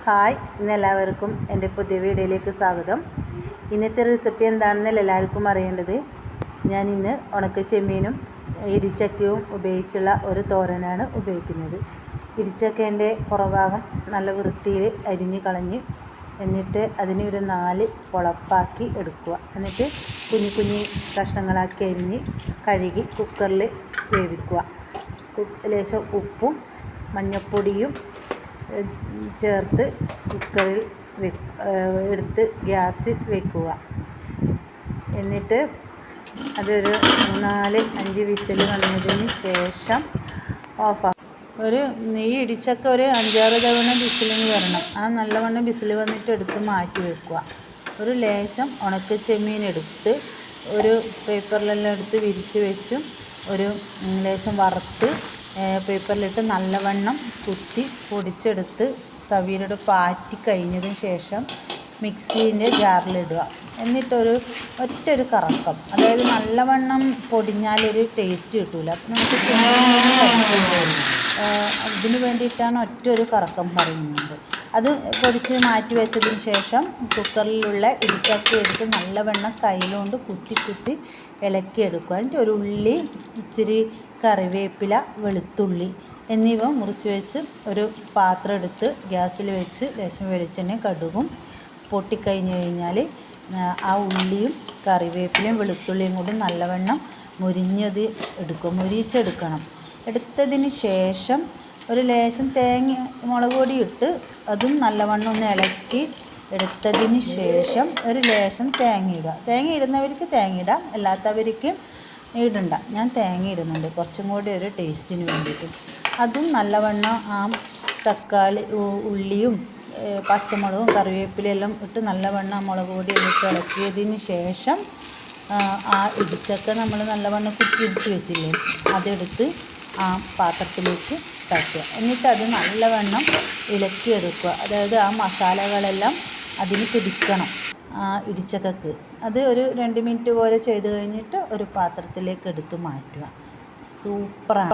Hi, ഇന്നെല്ലാവർക്കും എൻ്റെ പുതിയ വീഡിയോയിലേക്ക് സ്വാഗതം. ഇന്നത്തെ റെസിപ്പി എന്താണെന്നല്ല എല്ലാവർക്കും അറിയേണ്ടത്. ഞാനിന്ന് ഉണക്ക ചെമ്മീനും ഇടിച്ചക്കയും ഉപയോഗിച്ചുള്ള ഒരു തോരനാണ് ഉപയോഗിക്കുന്നത്. ഇടിച്ചക്കേൻ്റെ പുറഭാഗം നല്ല വൃത്തിയിൽ അരിഞ്ഞ് കളഞ്ഞ് എന്നിട്ട് അതിനെ ഒരു 4 പൊളപ്പാക്കി എടുക്കുക. എന്നിട്ട് കുഞ്ഞു കുഞ്ഞു കഷ്ണങ്ങളാക്കി അരിഞ്ഞ് കഴുകി കുക്കറിൽ വേവിക്കുക. ലേശം ഉപ്പും മഞ്ഞൾപ്പൊടിയും ചേർത്ത് കുക്കറിൽ എടുത്ത് ഗ്യാസിൽ വെക്കുക. എന്നിട്ട് അതൊരു 4-5 വിസിൽ വന്നതിന് ശേഷം ഓഫാക്കുക. ഈ ഇടിച്ചക്ക ഒരു 5-6 തവണ വിസിലിന് വരണം. ആ നല്ലവണ്ണം വിസിൽ വന്നിട്ട് എടുത്ത് മാറ്റി വെക്കുക. ഒരു ലേശം ഉണക്ക ചെമ്മീൻ എടുത്ത് ഒരു പേപ്പറിലെല്ലാം എടുത്ത് വിരിച്ച് വെച്ചും ഒരു ലേശം വറുത്ത് പേപ്പറിലിട്ട് നല്ലവണ്ണം കുത്തി പൊടിച്ചെടുത്ത് തവിയിലോട്ട് പാറ്റി കഴിഞ്ഞതിന് ശേഷം മിക്സീൻ്റെ ജാറിലിടുക. എന്നിട്ടൊരു ഒറ്റൊരു കറക്കം, അതായത് നല്ലവണ്ണം പൊടിഞ്ഞാലൊരു ടേസ്റ്റ് കിട്ടില്ല. അപ്പം നമുക്ക് ഇതിന് വേണ്ടിയിട്ടാണ് ഒറ്റൊരു കറക്കം പറയുന്നത്. അത് പൊടിച്ച് മാറ്റി വെച്ചതിന് ശേഷം കുക്കറിലുള്ള ഇടിച്ചക്ക എടുത്ത് നല്ലവണ്ണം കയ്യിലുകൊണ്ട് കുത്തി കുത്തി ഇളക്കിയെടുക്കുക. എന്നിട്ട് ഒരു ഉള്ളി, ഇച്ചിരി കറിവേപ്പില, വെളുത്തുള്ളി എന്നിവ മുറിച്ച് വെച്ച് ഒരു പാത്രം എടുത്ത് ഗ്യാസിൽ വെച്ച് ലേശം വെളിച്ചെണ്ണ കടുകും പൊട്ടിക്കഴിഞ്ഞ് കഴിഞ്ഞാൽ ആ ഉള്ളിയും കറിവേപ്പിലയും വെളുത്തുള്ളിയും കൂടി നല്ലവണ്ണം മുരിച്ചെടുക്കണം. എടുത്തതിന് ശേഷം ഒരു ലേശം മുളക് പൊടി ഇട്ട് അതും നല്ലവണ്ണം ഒന്ന് ഇളക്കി എടുത്തതിന് ശേഷം ഒരു ലേശം തേങ്ങ ഇടുക. തേങ്ങ ഇടുന്നവർക്ക് തേങ്ങ ഇടാം, അല്ലാത്തവർക്ക് ഇടണ്ട. ഞാൻ തേങ്ങ ഇടുന്നുണ്ട് കുറച്ചും കൂടി ഒരു ടേസ്റ്റിന് വേണ്ടിയിട്ട്. അതും നല്ലവണ്ണം ആ തക്കാളി, ഉള്ളിയും പച്ചമുളകും കറിവേപ്പിലയെല്ലാം ഇട്ട് നല്ലവണ്ണം മുളക് പൊടി ഇട്ട് ഇളക്കിയതിന് ശേഷം ആ ഇടിച്ചക്ക നമ്മൾ നല്ലവണ്ണം കുത്തിയിടിച്ച് വെച്ചില്ലേ, അതെടുത്ത് ആ പാത്രത്തിലേക്ക് തട്ടുക. എന്നിട്ട് അത് നല്ലവണ്ണം ഇളക്കിയെടുക്കുക. അതായത് ആ മസാലകളെല്ലാം അതിന് പിടിക്കണം ആ ഇടിച്ചക്കക്ക്. അത് ഒരു 2 മിനിറ്റ് പോലെ ചെയ്ത് കഴിഞ്ഞിട്ട് ഒരു പാത്രത്തിലേക്ക് എടുത്ത് മാറ്റുക. സൂപ്പറാണ്.